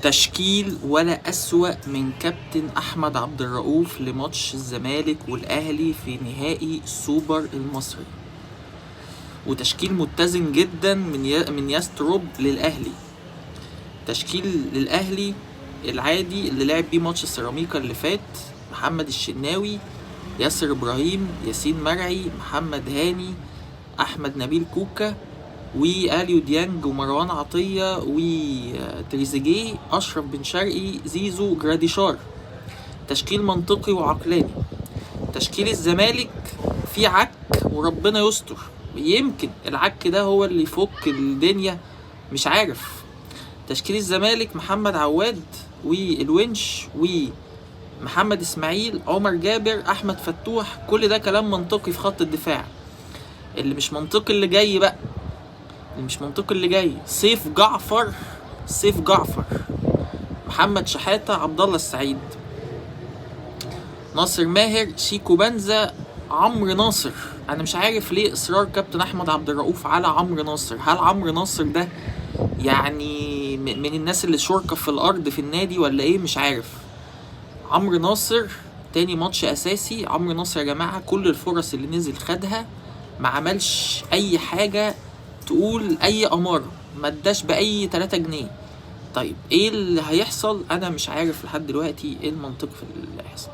تشكيل ولا أسوأ من كابتن أحمد عبد الرؤوف لماتش الزمالك والأهلي في نهائي السوبر المصري، وتشكيل متزن جدا من يستروب للأهلي. تشكيل للأهلي العادي اللي لعب بيه ماتش السيراميكا اللي فات: محمد الشناوي، ياسر إبراهيم، ياسين مرعي، محمد هاني، أحمد نبيل كوكا، واليو ديانج ومروان عطية وتريزيجيه، أشرف بن شرقي، زيزو، جراديشار. تشكيل منطقي وعقلاني. تشكيل الزمالك فيه عك وربنا يستر، يمكن العك ده هو اللي يفك الدنيا، مش عارف. تشكيل الزمالك: محمد عواد والونش ومحمد اسماعيل، عمر جابر، احمد فتوح. كل ده كلام منطقي في خط الدفاع. اللي مش منطقي اللي جاي بقى، سيف جعفر، محمد شحاتة، عبد الله السعيد، ناصر ماهر، شيكو بنزا، عمرو ناصر. انا مش عارف ليه اصرار كابتن احمد عبد الرؤوف على عمرو ناصر. هل عمرو ناصر ده يعني من الناس اللي شركة في الارض في النادي ولا ايه؟ مش عارف. عمرو ناصر تاني ماتش اساسي. عمرو ناصر يا جماعة كل الفرص اللي نزل خدها، ما عملش اي حاجة تقول اي امارة، ما اداش باي 3 جنيه. طيب ايه اللي هيحصل؟ انا مش عارف لحد دلوقتي ايه المنطق في اللي هيحصل.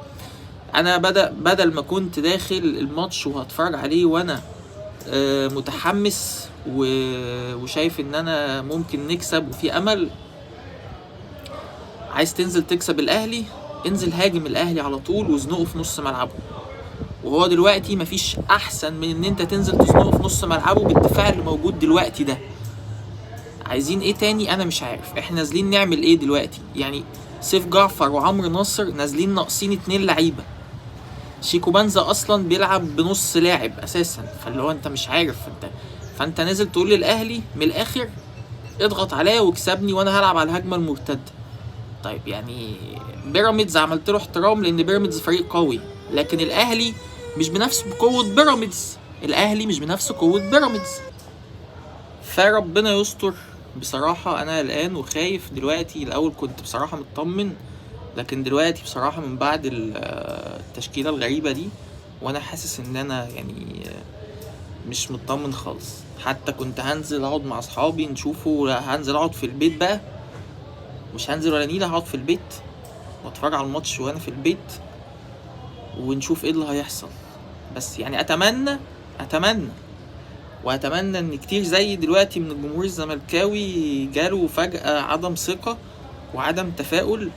انا بدل ما كنت داخل الماتش وهتفرج عليه وانا متحمس وشايف ان انا ممكن نكسب وفي امل، عايز تنزل تكسب الاهلي، انزل هاجم الاهلي على طول وزنقه في نص ملعبه. وهو دلوقتي مفيش احسن من ان انت تنزل تزنقه في نص ملعبه بالدفاع اللي موجود دلوقتي ده. عايزين ايه تاني؟ انا مش عارف. احنا نازلين نعمل ايه دلوقتي؟ يعني سيف جعفر وعمرو ناصر نازلين ناقصين 2 لعيبه. شيكو بنزا اصلا بيلعب بنص لاعب اساسا، فاللي هو انت مش عارف. فانت نازل تقول للاهلي من الاخر اضغط عليا واكسبني وانا هلعب على الهجمه المرتده. طيب يعني بيراميدز عملت له احترام لان بيراميدز فريق قوي، لكن الاهلي مش بنفس قوه بيراميدز. فربنا يستر. بصراحه انا قلقان وخايف دلوقتي. الاول كنت بصراحه مطمن، لكن دلوقتي بصراحه من بعد التشكيله الغريبه دي وانا حاسس ان انا يعني مش مطمن خالص. حتى كنت هنزل اقعد مع اصحابي نشوفه، هنزل اقعد في البيت بقى، مش هنزل ولا نيله، هقعد في البيت واتفرج على الماتش وانا في البيت ونشوف ايه اللي هيحصل. بس يعني اتمنى ان كتير زي دلوقتي من الجمهور الزملكاوي جاله فجأة عدم ثقة وعدم تفاؤل.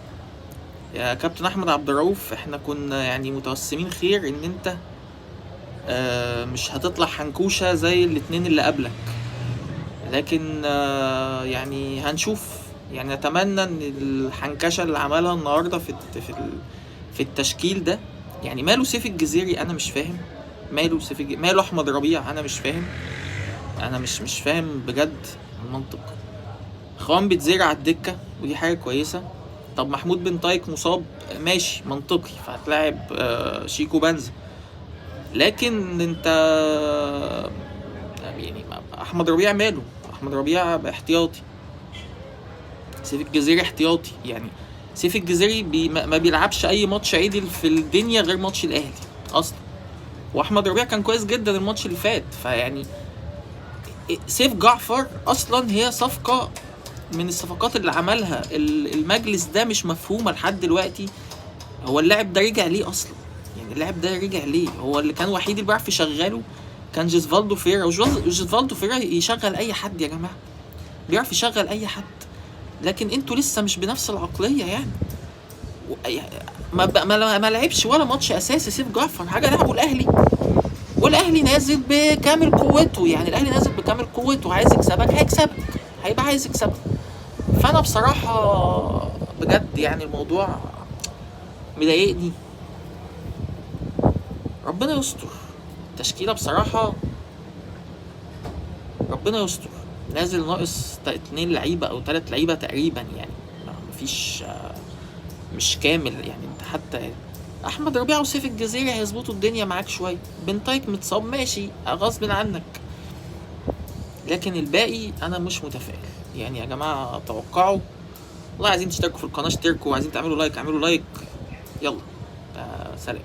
يا كابتن احمد عبد الرؤوف، احنا كنا يعني متوسمين خير ان انت مش هتطلع حنكوشة زي الاتنين اللي قبلك، لكن يعني هنشوف. يعني اتمنى ان الحنكشة اللي عملها النهاردة في التشكيل ده. يعني ماله سيف الجزيري؟ انا مش فاهم. ماله احمد ربيع؟ انا مش فاهم. انا مش فاهم بجد المنطق. اخوان بتزير على الدكة ودي حاجة كويسة. طب محمود بن طايق مصاب، ماشي منطقي، فهتلاعب شيكو بنزا. لكن انت يعني احمد ربيع ماله؟ احمد ربيع احتياطي، سيف الجزيري احتياطي. يعني سيف الجزيري ما بيلعبش اي ماتش عدل في الدنيا غير ماتش الاهلي اصلا، واحمد ربيع كان كويس جدا الماتش اللي فات. فيعني سيف جعفر اصلا هي صفقة من الصفقات اللي عملها المجلس ده مش مفهومة لحد دلوقتي. هو اللاعب ده رجع ليه اصلا؟ يعني اللاعب ده رجع ليه؟ هو اللي كان وحيد اللي بيعرف يشغله كان جيزفالدو فيرا، وجيزفالدو فيرا يشغل اي حد يا جماعة، بيعرف يشغل اي حد. لكن انتوا لسه مش بنفس العقلية يعني. ما لعبش ولا ماتش اساسي سيف جعفر. حاجة لعبوا الاهلي والاهلي نازل بكامل قوته. يعني الاهلي نازل بكامل قوته، عايز يكسبك هيكسبك، هيبقى عايز يكسبك. فانا بصراحة بجد يعني الموضوع مضايقني. ربنا يستر. تشكيلة بصراحة ربنا يستر. نازل ناقص 2 لعيبة او 3 لعيبة تقريبا، يعني مفيش، مش كامل. يعني انت حتى احمد ربيع وسيف الجزيري هيظبطوا الدنيا معاك شوية. بن طايق متصاب ماشي غصب عنك، لكن الباقي انا مش متفائل. يعني يا جماعة توقعوا والله عايزين تشتركوا في القناه اشتركوا، وعايزين تعملوا لايك اعملوا لايك. يلا سلام.